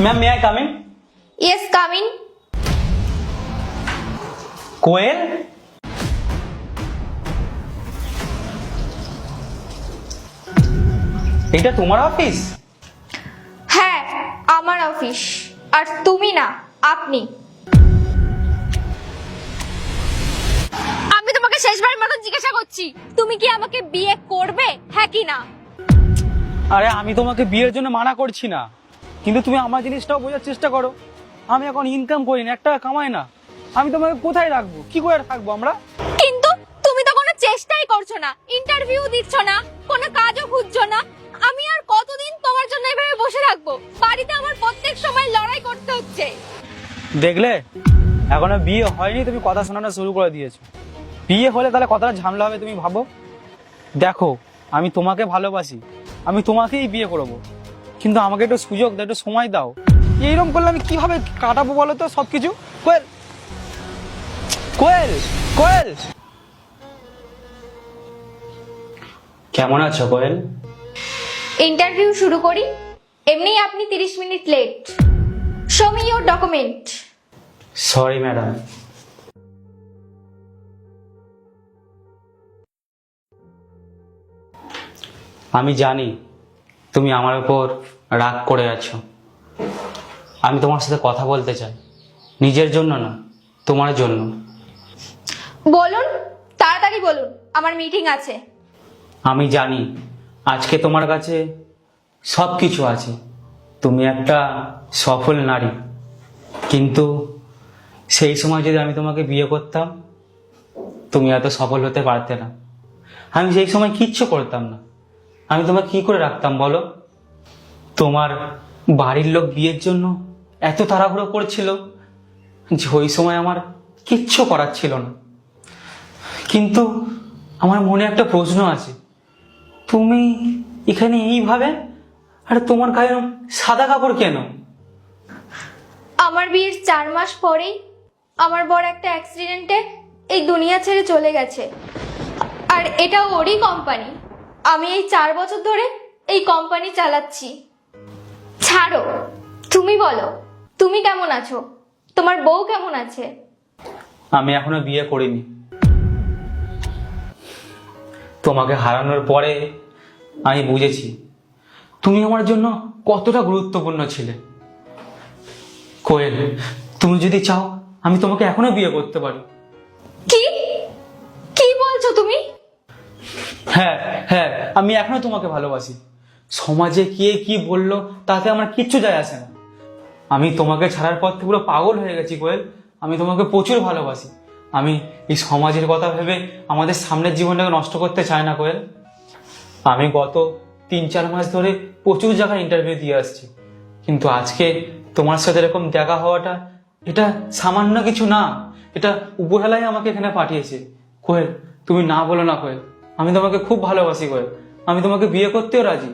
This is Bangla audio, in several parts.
Ma'am, may I come in? Yes, come in. কোয়েল, এটা তোমার অফিস? হ্যাঁ, আমার অফিস। আর তুমি না, আপনি। আমি তোমাকে শেষবারের মতো জিজ্ঞাসা করছি, তুমি কি আমাকে বিয়ে করবে, হ্যাঁ কি না? আরে আমি তোমাকে বিয়ের জন্য মানা করছি না, কিন্তু তুমি আমার জিনিসটাও বোঝার চেষ্টা করো। আমি এখন ইনকাম করি না, 1 টাকা কামাই না, আমি তোমাকে কোথায় রাখবো, কি করে থাকবো আমরা? কিন্তু তুমি তো কোনো চেষ্টাই করছো না, ইন্টারভিউ দিচ্ছ না, কোনো কাজও খুঁজছো না। আমি আর কতদিন তোমার জন্য এভাবে বসে থাকবো? বাড়িতে আমার প্রত্যেক সময় লড়াই করতে হচ্ছে। দেখলে, এখনো বিয়ে হয়নি, তুমি কথা শোনানো শুরু করে দিয়েছো। বিয়ে হলে তাহলে কতটা ঝামেলা হবে তুমি ভাবো। দেখো, আমি তোমাকে ভালোবাসি, আমি তোমাকেই বিয়ে করবো, কিন্তু আমাকে একটু সুযোগ দাও, একটু সময় দাও। এইরকম করলে আমি কিভাবে কাটাবো বলো তো সবকিছু? কোয়েল, কোয়েল, কোয়েল, কেমন আছো কোয়েল? ইন্টারভিউ শুরু করি। এমনিই আপনি 30 minute late. Show me your document. Sorry madam. আমি জানি তুমি আমার উপর রাগ করে আছো। আমি তোমার সাথে কথা বলতে চাই, নিজের জন্য না, তোমার জন্য। বলুন, তাড়াতাড়ি বলুন, আমার মিটিং আছে। আমি জানি আজকে তোমার কাছে সব কিছু আছে, তুমি একটা সফল নারী, কিন্তু সেই সময় যদি আমি তোমাকে বিয়ে করতাম, তুমি এত সফল হতে পারতে না। আমি সেই সময় কিচ্ছু করতাম না, আমি তোমাকে কি করে রাখতাম বলো? তোমার বাড়ির লোক বিয়ের জন্য এত তাড়াহুড়ো করছিল যে ওই সময় আমার কিচ্ছু করার ছিল না। কিন্তু আমার মনে একটা প্রশ্ন আছে, তুমি এখানে এইভাবে, আর তোমার গায়ে সাদা কাপড় কেন? আমার বিয়ের 4 মাস পরেই আমার বর একটা অ্যাক্সিডেন্টে এই দুনিয়া ছেড়ে চলে গেছে। আর এটা ওরই কোম্পানি। আমি এই 4 বছর ধরে এই কোম্পানি চালাচ্ছি। ছাড়ো, তুমি বলো, তুমি কেমন আছো? তোমার বউ কেমন আছে? আমি এখনো বিয়ে করিনি। তোমাকে হারানোর পরে আমি বুঝেছি তুমি আমার জন্য কতটা গুরুত্বপূর্ণ ছিলে। কোয়েল, তুমি যদি চাও আমি তোমাকে এখনো বিয়ে করতে পারি। কি কি বলছো তুমি? হ্যাঁ হ্যাঁ, আমি এখনো তোমাকে ভালোবাসি। সমাজে কে কি বললো তাতে আমার কিচ্ছু যায় আসে না। আমি তোমাকে ছাড়ার পর থেকে পুরো পাগল হয়ে গেছি কোয়েল। আমি তোমাকে প্রচুর ভালোবাসি। আমি এই সমাজের কথা ভেবে আমাদের সামনের জীবনটাকে নষ্ট করতে চাই না কোয়েল। আমি গত 3-4 মাস ধরে প্রচুর জায়গায় ইন্টারভিউ দিয়ে আসছি, কিন্তু আজকে তোমার সাথে এরকম দেখা হওয়াটা, এটা সামান্য কিছু না, এটা উপরওয়ালাই আমাকে এখানে পাঠিয়েছে। কোয়েল, তুমি না বলো না কোয়েল, আমি তোমাকে খুব ভালোবাসি কোয়েল, আমি তোমাকে বিয়ে করতেও রাজি।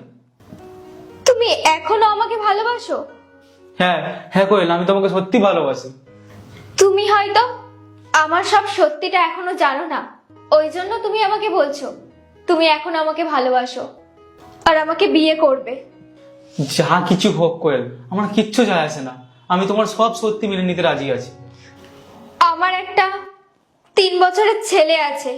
তুমি এখনো আমাকে ভালোবাসো? হ্যাঁ হ্যাঁ কোয়েল, আমি তোমাকে সত্যি ভালোবাসি। তুমি হয়তো আমার সব সত্যিটা এখনো জানো না, ওই জন্য তুমি আমাকে বলছো তুমি এখন আমাকে ভালোবাসো আর আমাকে বিয়ে করবে। যা কিছু হোক কোয়েল, আমার কিচ্ছু যায় আসে না, আমি তোমার সব সত্যি মেনে নিতে রাজি আছি। আমার একটা 3 বছরের ছেলে আছে।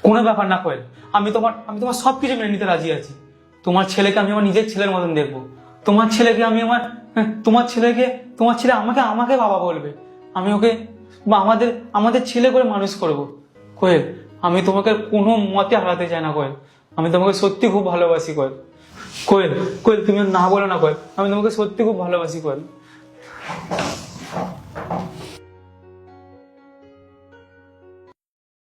কোনো ব্যাপার না কোয়েল, আমি তোমার সবকিছু মেনে নিতে রাজি আছি। তোমার ছেলেকে আমি আমার নিজের ছেলের মতন দেখবো। তোমার ছেলেকে আমি আমার তোমার ছেলে আমাকে আমাকে বাবা বলবে। আমি ওকে আমাদের আমাদের ছেলে করে মানুষ করব। কোয়েল, আমি তোমাকে কোনো মতে হারাতে চাই না কোয়েল, আমি তোমাকে সত্যি খুব ভালোবাসি কোয়েল। কোয়েল কোয়েল, তুমি না বলো না কোয়েল, আমি তোমাকে সত্যি খুব ভালোবাসি কোয়েল।